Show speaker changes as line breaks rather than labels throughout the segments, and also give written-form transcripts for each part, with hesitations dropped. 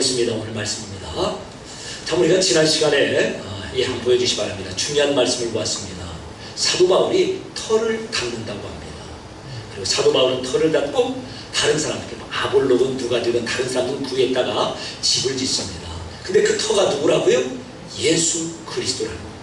습니다. 오늘 말씀입니다. 참 우리가 지난 시간에 한번 보여주시기 바랍니다. 중요한 말씀을 보았습니다. 사도 바울이 털을 닦는다고 합니다. 그리고 사도 바울은 털을 닦고 다른 사람에게 아볼로든 누가 되든 다른 사람은 구했다가 집을 짓습니다. 근데 그 터가 누구라고요? 예수 그리스도라는 겁니다.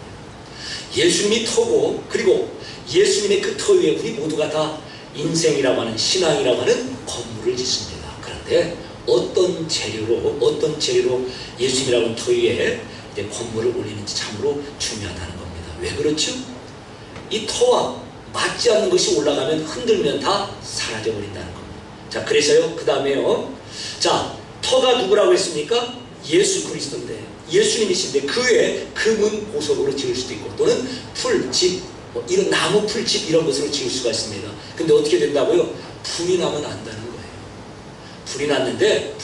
예수님이 터고, 그리고 예수님의 그 터 위에 우리 모두가 다 인생이라고 하는, 신앙이라고 하는 건물을 짓습니다. 그런데 어떤 재료로 예수님이라고 하는 터 위에 이제 건물을 올리는지 참으로 중요하다는 겁니다. 왜 그렇죠? 이 터와 맞지 않는 것이 올라가면, 흔들면 다 사라져 버린다는 겁니다. 자, 그래서요, 그 다음에요, 자, 터가 누구라고 했습니까? 예수 그리스도인데, 예수님이신데 그 외에 금은 보석으로 지을 수도 있고, 또는 풀집, 이런 나무 풀집 이런 것으로 지을 수가 있습니다. 근데 어떻게 된다고요? 불이 나면 안다는 거예요. 불이 났는데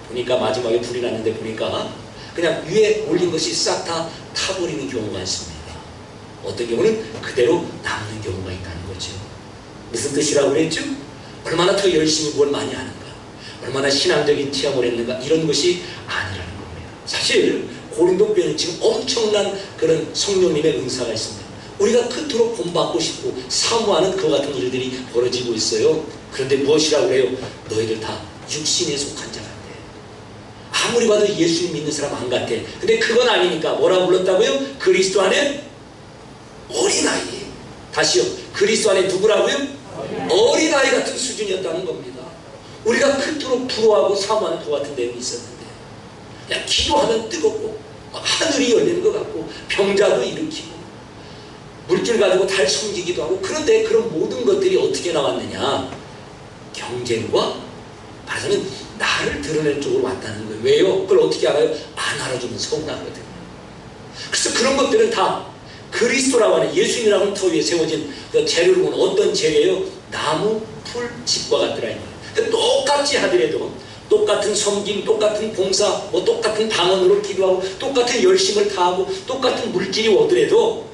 보니까, 마지막에 불이 났는데 보니까 그냥 위에 올린 것이 싹 다 타버리는 경우가 있습니다. 어떤 경우는 그대로 남는 경우가 있다는 거죠. 무슨 뜻이라고 그랬죠? 얼마나 더 열심히 뭘 많이 하는가, 얼마나 신앙적인 체험을 했는가, 이런 것이 아니라는 겁니다. 사실 고린도 교회는 지금 엄청난 그런 성령님의 은사가 있습니다. 우리가 그토록 본받고 싶고 사모하는 그와 같은 일들이 벌어지고 있어요. 그런데 무엇이라고 그래요? 너희들 다 육신에 속한 자 같아. 아무리 봐도 예수님 믿는 사람 안 같아. 근데 그건 아니니까 뭐라고 불렀다고요? 그리스도 안에 어린아이. 다시요, 그리스도 안에 누구라고요? 어린아이 같은 수준이었다는 겁니다. 우리가 그토록 부러워하고 사모하는 그 같은 내용이 있었는데, 그냥 기도하면 뜨겁고 하늘이 열리는 것 같고 병자도 일으키고 물질 가지고 달 숨기기도 하고, 그런데 그런 모든 것들이 어떻게 나왔느냐? 경쟁과 말하자면 나를 드러낼 쪽으로 왔다는 거예요. 왜요? 그걸 어떻게 알아요? 안 알아주면 서운하거든요. 그래서 그런 것들은 다 그리스도라고 하는, 예수님이라고 하는 터 위에 세워진 그 재료를 보면 어떤 재료예요? 나무, 풀, 집과 같더라. 그러니까 똑같이 하더라도, 똑같은 섬김, 똑같은 봉사, 똑같은 방언으로 기도하고, 똑같은 열심을 다하고, 똑같은 물질이 오더라도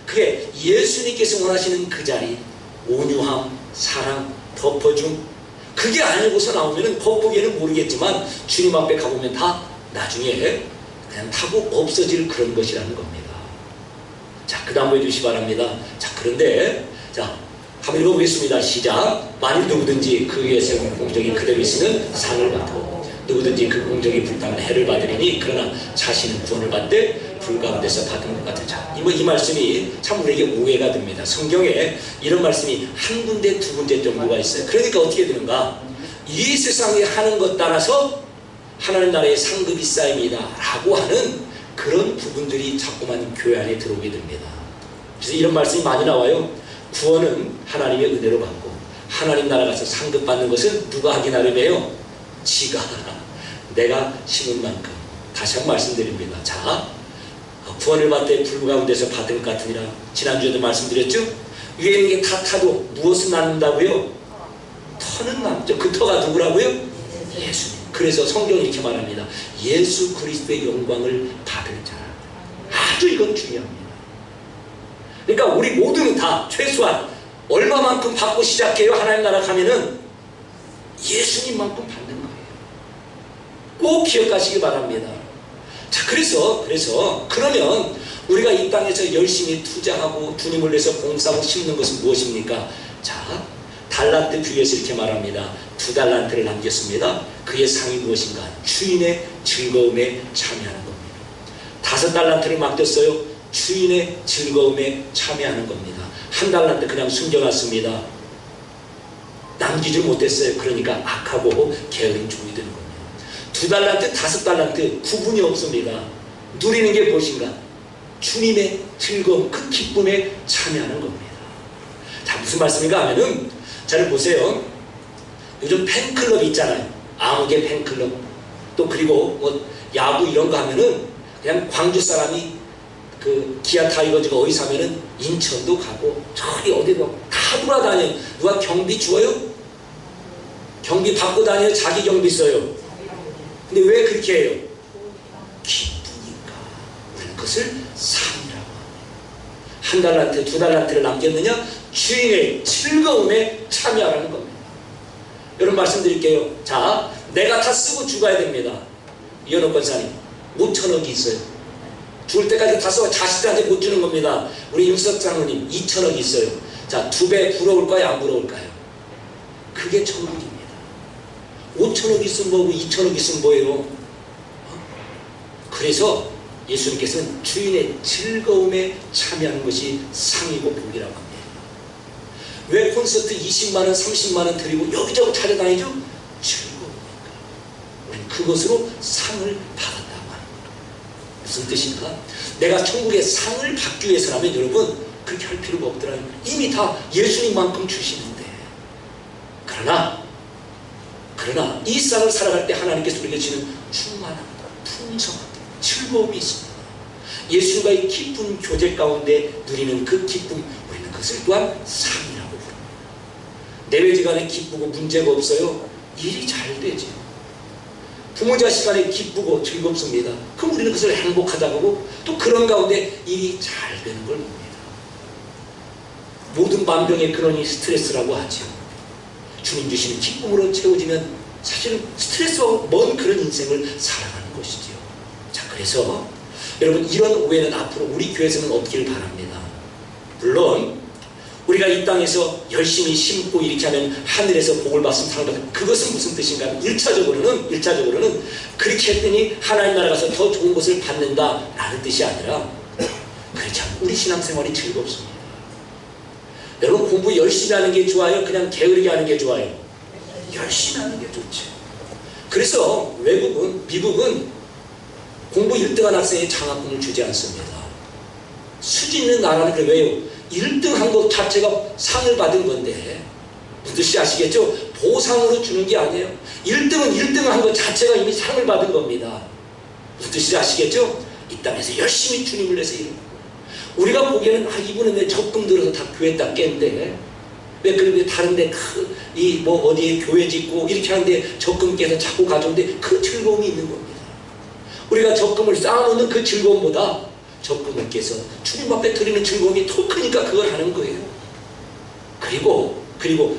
그게 예수님께서 원하시는 그 자리, 온유함, 사랑, 덮어줌, 그게 아니고서 나오면은 겉보기에는 모르겠지만 주님 앞에 가보면 다 나중에 그냥 타고 없어질 그런 것이라는 겁니다. 자, 그 다음 보여주시기 바랍니다. 자, 그런데 자, 한번 읽어보겠습니다. 시작. 만일 누구든지 그 위에 세운 공적이 그대로 있으면 상을 받고, 누구든지 그 공적이 불타면 해를 받으리니, 그러나 자신은 구원을 받되 불 가운데서 받은 것 같은 자. 이 말씀이 참 우리에게 오해가 됩니다. 성경에 이런 말씀이 한 군데 두 군데 정도가 있어요. 그러니까 어떻게 되는가? 이 세상에 하는 것 따라서 하나님 나라의 상급이 쌓입니다 라고 하는 그런 부분들이 자꾸만 교회 안에 들어오게 됩니다. 그래서 이런 말씀이 많이 나와요. 구원은 하나님의 은혜로 받고, 하나님 나라 가서 상급 받는 것은 누가 하기 나름이에요? 지가 내가 심은 만큼. 다시 한번 말씀드립니다. 자, 구원을 받되 불 가운데서 받은 것 같으니라. 지난주에도 말씀드렸죠? 위에 있는 게 다 타도 무엇은 남는다고요? 터는 남죠. 그 터가 누구라고요? 예수님. 그래서 성경이 이렇게 말합니다. 예수 그리스도의 영광을 받을 자라. 아주 이건 중요합니다. 그러니까 우리 모두는 다 최소한 얼마만큼 받고 시작해요? 하나님 나라 가면은 예수님만큼 받는 거예요. 꼭 기억하시기 바랍니다. 자, 그래서 그러면 우리가 이 땅에서 열심히 투자하고 주님을 위해서 봉사하고 심는 것은 무엇입니까? 자, 달란트 비유에서 이렇게 말합니다. 2달란트를 남겼습니다. 그의 상이 무엇인가? 주인의 즐거움에 참여하는 겁니다. 5달란트를 맡겼어요. 주인의 즐거움에 참여하는 겁니다. 1달란트 그냥 숨겨놨습니다. 남기지 못했어요. 그러니까 악하고 게으른 종이 되는 겁니다. 2달란트, 5달란트 구분이 없습니다. 누리는 게 무엇인가? 주님의 즐거움, 그 기쁨에 참여하는 겁니다. 자, 무슨 말씀인가 하면은, 잘 보세요. 요즘 팬클럽 있잖아요. 아무개 팬클럽. 또 그리고 야구 이런 거 하면은 그냥 광주 사람이 그 기아 타이거즈가 어디 사면은 인천도 가고 저리 어디도 다 돌아다녀요. 누가 경비 주어요? 경비 받고 다녀요? 자기 경비 써요? 근데 왜 그렇게 해요? 기쁘니까. 우리는 그것을 삶이라고 합니다. 1달란트, 2달란트를 남겼느냐? 주인의 즐거움에 참여하라는 겁니다. 여러분 말씀드릴게요. 자, 내가 다 쓰고 죽어야 됩니다. 이현옥 권사님 5천억이 있어요. 죽을 때까지 다 써 자식들한테 못 주는 겁니다. 우리 윤석 장로님 2천억이 있어요. 자, 2배 부러울까요? 안 부러울까요? 그게 천국입니다. 5천억 있으면 뭐고 2천억 있으면 뭐예요? 그래서 예수님께서는 주인의 즐거움에 참여하는 것이 상이고 복이라고 합니다. 왜 콘서트 20만원 30만원 드리고 여기저기 찾아다니죠? 즐거우니까. 우리는 그것으로 상을 받았다고 하는 거예요. 무슨 뜻인가? 내가 천국의 상을 받기 위해서라면 여러분 그렇게 할 필요가 없더라고요. 이미 다 예수님만큼 주시는데. 그러나 이 쌍을 살아갈 때 하나님께서 우리에게 주는 충만함, 풍성함, 즐거움이 있습니다. 예수님과의 기쁜 교제 가운데 누리는 그 기쁨, 우리는 그것을 또한 상이라고 부릅니다. 내외지간에 기쁘고 문제가 없어요. 일이 잘 되죠. 부모 자식 간에 기쁘고 즐겁습니다. 그럼 우리는 그것을 행복하다고 하고 또 그런 가운데 일이 잘 되는 걸 봅니다. 모든 만병의 근원이 스트레스라고 하죠. 주님 주시는 기쁨으로 채워지면 사실은 스트레스와 먼 그런 인생을 살아가는 것이지요. 자, 그래서 여러분 이런 오해는 앞으로 우리 교회에서는 없기를 바랍니다. 물론 우리가 이 땅에서 열심히 심고 이렇게 하면 하늘에서 복을 받으면 상을 받는, 그것은 무슨 뜻인가 하면 1차적으로는 그렇게 했더니 하나님 나라 가서 더 좋은 것을 받는다라는 뜻이 아니라 그렇지 않으면 우리 신앙생활이 즐겁습니다. 여러분 공부 열심히 하는 게 좋아요? 그냥 게으르게 하는 게 좋아요? 열심히 하는 게 좋죠. 그래서 미국은 공부 1등한 학생에 장학금을 주지 않습니다. 수준 있는 나라는 그래. 왜요? 1등한 것 자체가 상을 받은 건데 무슨 뜻인지 아시겠죠? 보상으로 주는 게 아니에요. 1등은 1등한 것 자체가 이미 상을 받은 겁니다. 무슨 뜻인지 아시겠죠? 이 땅에서 열심히 주님을 위해서 일하고 우리가 보기에는 이분은 왜 적금 들어서 다 교회 딱 깬데 왜 그런데 다른데 어디에 교회 짓고 이렇게 하는데 적금 깨서 자꾸 가져오는데 그 즐거움이 있는 겁니다. 우리가 적금을 쌓아놓는 그 즐거움보다 적금을 깨서 주님 앞에 드리는 즐거움이 더 크니까 그걸 하는 거예요. 그리고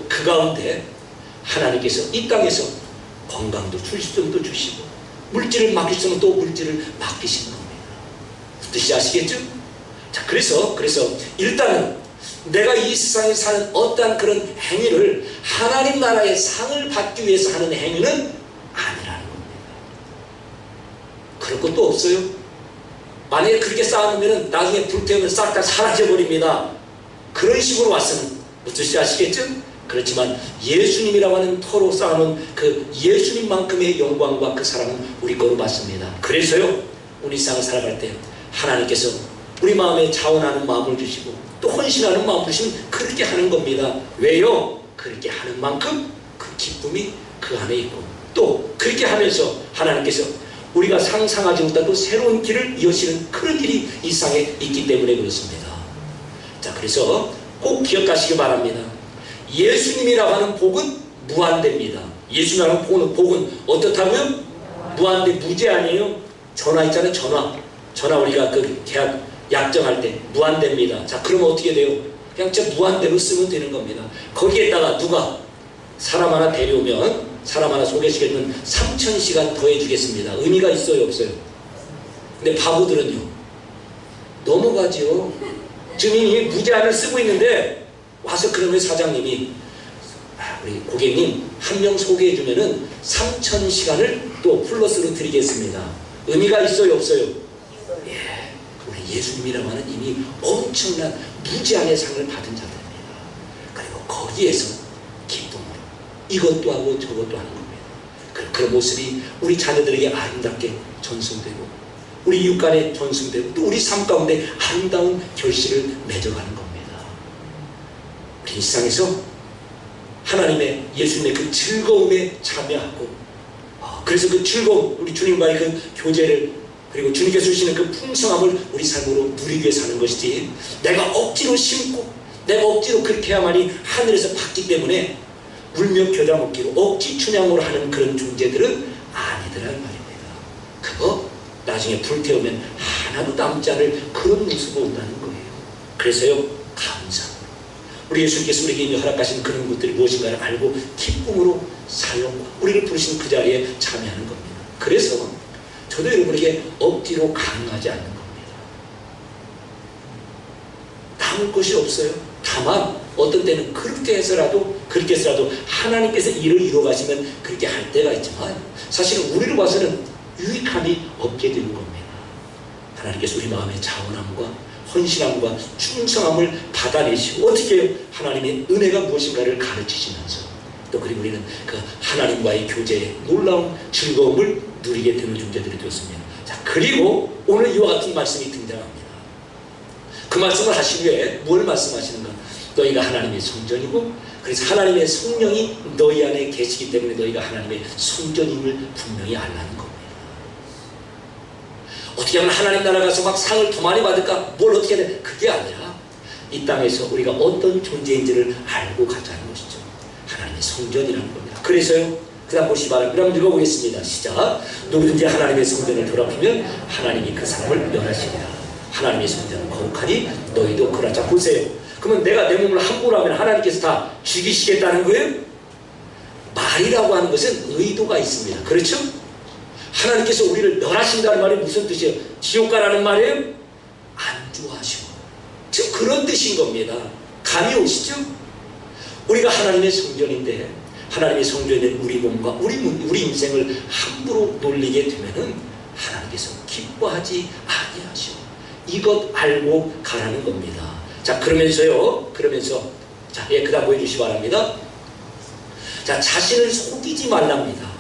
그 가운데 하나님께서 이 땅에서 건강도 주시면 주시고 물질을 맡기시면 또 물질을 맡기시는 겁니다. 무슨 뜻인지 아시겠죠? 자, 그래서 일단은 내가 이 세상에 사는 어떠한 그런 행위를 하나님 나라의 상을 받기 위해서 하는 행위는 아니라는 겁니다. 그럴 것도 없어요. 만약에 그렇게 쌓아놓으면 나중에 불태우면 싹 다 사라져버립니다. 그런 식으로 왔으면 무슨 뜻인지 아시겠죠? 그렇지만 예수님이라고 하는 터로 쌓아놓은 그 예수님만큼의 영광과 그 사랑은 우리 거로 받습니다. 그래서요 우리 세상을 살아갈 때 하나님께서 우리 마음에 자원하는 마음을 주시고 또 헌신하는 마음을 주시면 그렇게 하는 겁니다. 왜요? 그렇게 하는 만큼 그 기쁨이 그 안에 있고 또 그렇게 하면서 하나님께서 우리가 상상하지 못한 또 새로운 길을 이어지는 그런 길이 이 세상에 있기 때문에 그렇습니다. 자, 그래서 꼭 기억하시기 바랍니다. 예수님이라고 하는 복은 무한대입니다. 예수님이라고 하는 복은 어떻다고요? 무한대, 무제 아니에요? 전화 있잖아요. 전화 우리가 그 계약 약정할 때 무한대입니다. 자, 그러면 어떻게 돼요? 그냥 진짜 무한대로 쓰면 되는 겁니다. 거기에다가 누가 사람 하나 데려오면 사람 하나 소개시켜주면 3000시간 더 해주겠습니다. 의미가 있어요? 없어요? 근데 바보들은요 넘어가죠. 지금 이미 무제한을 쓰고 있는데 와서 그러면 사장님이 우리 고객님 한 명 소개해주면은 3000시간을 또 플러스로 드리겠습니다. 의미가 있어요? 없어요? 예. 예수님이라고 하는 이미 엄청난 무제한의 상을 받은 자들입니다. 그리고 거기에서 기쁨으로 이것도 하고 저것도 하는 겁니다. 그런 모습이 우리 자녀들에게 아름답게 전승되고 우리 이웃 간에 전승되고 또 우리 삶 가운데 아름다운 결실을 맺어가는 겁니다. 우리 이 세상에서 하나님의 예수님의 그 즐거움에 참여하고 그래서 그 즐거움 우리 주님과의 그 교제를 그리고 주님께서 주시는 그 풍성함을 우리 삶으로 누리기 위해 사는 것이지 내가 억지로 심고 내가 억지로 그렇게 해야만이 하늘에서 받기 때문에 울며 겨자 먹기로 억지 춘향으로 하는 그런 존재들은 아니더라는 말입니다. 그거 나중에 불태우면 하나도 남지 않을 그런 모습을 온다는 거예요. 그래서요 감사합니다. 우리 예수님께서 우리에게 이미 허락하신 그런 것들이 무엇인가를 알고 기쁨으로 사용과 우리를 부르신 그 자리에 참여하는 겁니다. 그래서 저도 여러분에게 억지로 강요하지 않는 겁니다. 남을 것이 없어요. 다만 어떤 때는 그렇게 해서라도 하나님께서 일을 이루어가시면 그렇게 할 때가 있지만 사실은 우리로 봐서는 유익함이 없게 되는 겁니다. 하나님께서 우리 마음의 자원함과 헌신함과 충성함을 받아내시고 어떻게 해요? 하나님의 은혜가 무엇인가를 가르치시면서 또 그리고 우리는 그 하나님과의 교제의 놀라운 즐거움을 누리게 되는 존재들이 되었습니다. 자, 그리고 오늘 이와 같은 말씀이 등장합니다. 그 말씀을 하신 후에 뭘 말씀하시는가? 너희가 하나님의 성전이고 그래서 하나님의 성령이 너희 안에 계시기 때문에 너희가 하나님의 성전임을 분명히 알라는 겁니다. 어떻게 하면 하나님 나라 가서 막 상을 더 많이 받을까? 뭘 어떻게 해야 돼? 그게 아니라 이 땅에서 우리가 어떤 존재인지를 알고 가자는 것이죠. 하나님의 성전이라는 겁니다. 그래서요, 그 다음 보시기 바랍니다. 그럼 읽어보겠습니다. 시작. 누구든지 하나님의 성전을 더럽히면 하나님이 그 사람을 멸하시리라. 하나님의 성전은 거룩하니 너희도 그러자. 보세요. 그러면 내가 내 몸을 함부로 하면 하나님께서 다 죽이시겠다는 거예요? 말이라고 하는 것은 의도가 있습니다. 그렇죠? 하나님께서 우리를 멸하신다는 말이 무슨 뜻이에요? 지옥 가라는 말이에요? 안 좋아하시고. 지금 그런 뜻인 겁니다. 감이 오시죠? 우리가 하나님의 성전인데 하나님의 성전인 우리 몸과 우리 인생을 함부로 놀리게 되면은 하나님께서 기뻐하지 아니하시오. 이것 알고 가라는 겁니다. 자, 그러면서 자, 그 다음 보여주시기 바랍니다. 자, 자신을 속이지 말랍니다.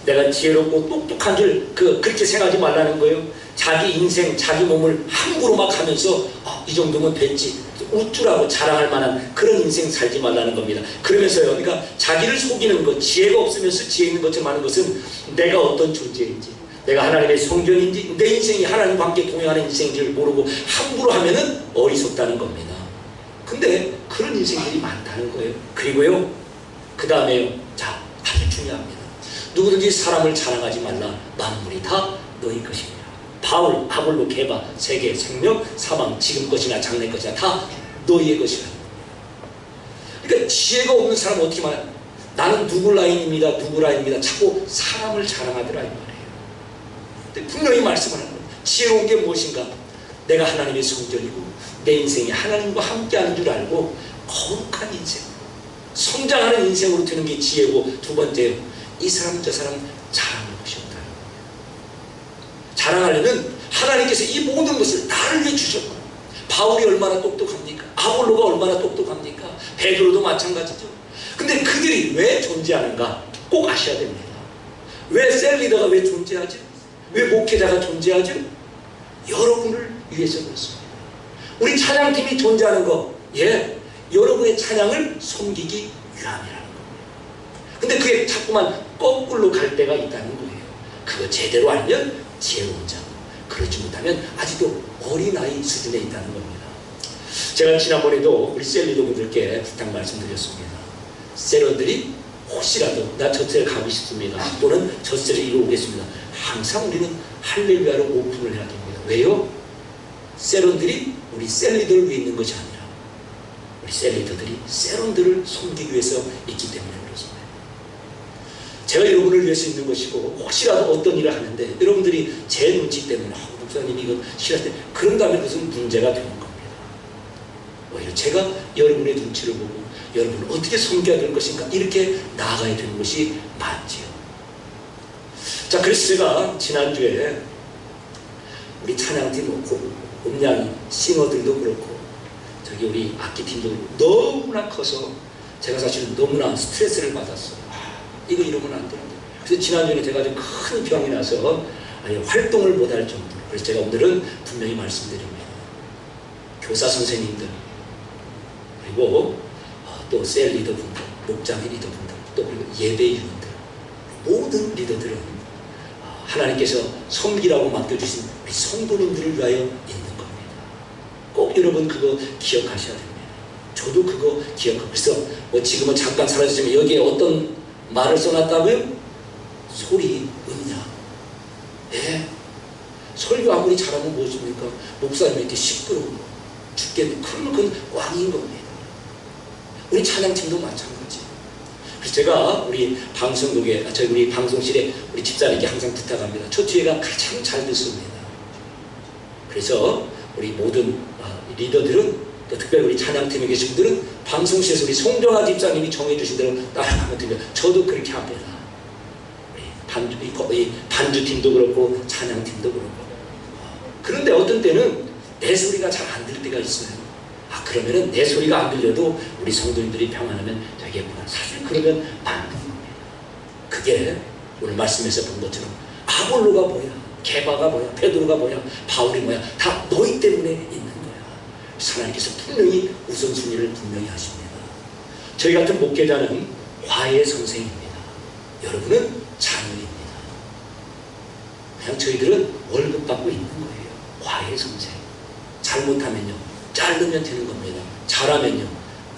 내가 지혜롭고 똑똑한 줄 그렇게 생각하지 말라는 거예요. 자기 인생, 자기 몸을 함부로 막 하면서 이 정도면 됐지, 우쭐하고 자랑할 만한 그런 인생 살지 말라는 겁니다. 그러면서요, 그러니까 자기를 속이는 것, 지혜가 없으면서 지혜 있는 것처럼 하는 것은 내가 어떤 존재인지, 내가 하나님의 성전인지, 내 인생이 하나님과 함께 동행하는 인생인지를 모르고 함부로 하면은 어리석다는 겁니다. 근데 그런 인생들이 많다는 거예요. 그리고요, 그 다음에요, 자, 아주 중요합니다. 누구든지 사람을 자랑하지 말라. 만물이 다 너희 것이니라. 바울, 아볼로, 게바, 세계, 생명, 사망, 지금 것이나 장래 것이나 다 너희의 것이라. 그러니까 지혜가 없는 사람은 어떻게 말해요? 나는 누구 라인입니다, 누구 라인입니다. 자꾸 사람을 자랑하더라 이 말이에요. 근데 분명히 말씀하는 거예요. 지혜로운 게 무엇인가? 내가 하나님의 성전이고 내 인생이 하나님과 함께하는 줄 알고 거룩한 인생, 성장하는 인생으로 되는 게 지혜고, 두 번째요, 이 사람 저 사람 자랑할 것이 없다. 자랑하려면 하나님께서 이 모든 것을 나를 위해 주셨고, 바울이 얼마나 똑똑합니까? 아볼로가 얼마나 똑똑합니까? 베드로도 마찬가지죠. 근데 그들이 왜 존재하는가? 꼭 아셔야 됩니다. 왜 셀리더가 왜 존재하죠? 왜 목회자가 존재하죠? 여러분을 위해서 그렇습니다. 우리 찬양팀이 존재하는 거, 여러분의 찬양을 섬기기 위함이라는 겁니다. 근데 그게 자꾸만 거꾸로 갈 때가 있다는 거예요. 그거 제대로 알면 지혜로운 자, 그렇지 못하면 아직도 어린아이 수준에 있다는 겁니다. 제가 지난번에도 우리 셀리더 분들께 부탁 말씀드렸습니다. 셀러들이 혹시라도 나 저셀 가고 싶습니다, 또는 저셀을 이루어오겠습니다, 항상 우리는 할렐루야로 오픈을 해야 됩니다. 왜요? 셀원들이 우리 셀리더를 위해 있는 것이 아니라 우리 셀리더들이 셀원들을 섬기기 위해서 있기 때문에 그렇습니다. 제가 여러분을 위해서 있는 것이고, 혹시라도 어떤 일을 하는데 여러분들이 제 눈치 때문에 목사님 이거 싫어할 때 그런다면 그것은 문제가 되는 겁니다. 오히려 제가 여러분의 눈치를 보고 여러분을 어떻게 섬겨야 될 것인가, 이렇게 나아가야 되는 것이 맞지요. 자, 그래서 제가 지난주에 우리 찬양팀, 음량 싱어들도 그렇고 저기 우리 악기팀도 너무나 커서 제가 사실은 너무나 스트레스를 받았어요. 이거 이러면 안 되는데. 그래서 지난주에 제가 아주 큰 병이 나서 활동을 못할 정도로. 그래서 제가 오늘은 분명히 말씀드립니다. 교사 선생님들, 그리고 또 셀 리더분들, 목장의 리더분들, 또 그리고 예배위원들, 모든 리더들은 하나님께서 섬기라고 맡겨주신 우리 성도님들을 위하여 있는 겁니다. 꼭 여러분 그거 기억하셔야 됩니다. 저도 그거 기억하고. 그래서 지금은 잠깐 사라지지만 여기에 어떤 말을 써놨다고요? 소리, 음량. 설교 아무리 잘하면 무엇입니까? 목사님이 이렇게 시끄러운 거, 죽겠네. 그러면 그건 왕인 겁니다. 우리 찬양팀도 마찬가지. 그래서 제가 우리 방송국에, 저희 우리 방송실에 우리 집사님께 항상 부탁합니다. 저 뒤에가 가장 잘 듣습니다. 그래서 우리 모든 리더들은, 또 특별히 우리 찬양팀에 계신 분들은 방송실에서 우리 송정아 집사님이 정해주신 대로 따라가면 됩니다. 저도 그렇게 합니다. 우리 반주팀도 그렇고 찬양팀도 그렇고. 그런데 어떤 때는 내 소리가 잘 안 들 때가 있어요. 그러면은 내 소리가 안 들려도 우리 성도님들이 평안하면 되겠구나. 사실 그러면 맞는 겁니다. 그게 오늘 말씀에서 본 것처럼 아볼로가 뭐야, 게바가 뭐야, 베드로가 뭐야, 바울이 뭐야, 다 너희 때문에 있는 거야. 하나님께서 분명히 우선순위를 분명히 하십니다. 저희 같은 목회자는 과외 선생입니다. 여러분은 자녀입니다. 그냥 저희들은 월급 받고 있는 거예요. 과외 선생. 잘못하면요, 자르면 되는 겁니다. 잘하면요,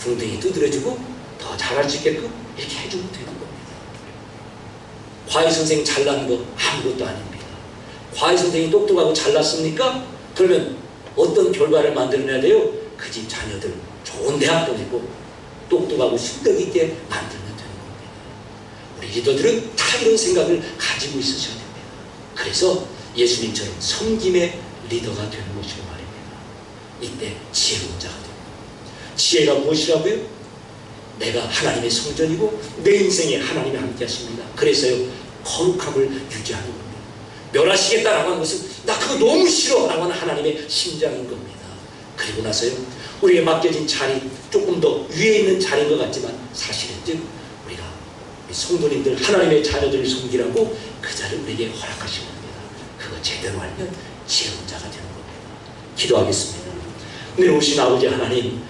궁뎅이 두드려주고 더 잘할 수 있게끔 이렇게 해주면 되는 겁니다. 과외 선생 잘난 거 아무것도 아닙니다. 과외 선생이 똑똑하고 잘났습니까? 그러면 어떤 결과를 만들어내야 돼요? 그 집 자녀들 좋은 대학 보내고 똑똑하고 실력 있게 만들면 되는 겁니다. 우리 리더들은 다 이런 생각을 가지고 있으셔야 됩니다. 그래서 예수님처럼 섬김의 리더가 되는 것이고 말입니다. 이때 지혜로운 자가 됩니다. 지혜가 무엇이라고요? 내가 하나님의 성전이고 내 인생에 하나님이 함께 하십니다. 그래서요, 거룩함을 유지하는 겁니다. 멸하시겠다라고 하는 것은 나 그거 너무 싫어 라고 하는 하나님의 심장인 겁니다. 그리고 나서요, 우리에게 맡겨진 자리, 조금 더 위에 있는 자리인 것 같지만 사실은 우리가 우리 성도님들, 하나님의 자녀들을 섬기라고 그 자리를 우리에게 허락하신 겁니다. 그거 제대로 알면 지혜로운 자가 되는 겁니다. 기도하겠습니다. 늘 오신 아버지 하나님,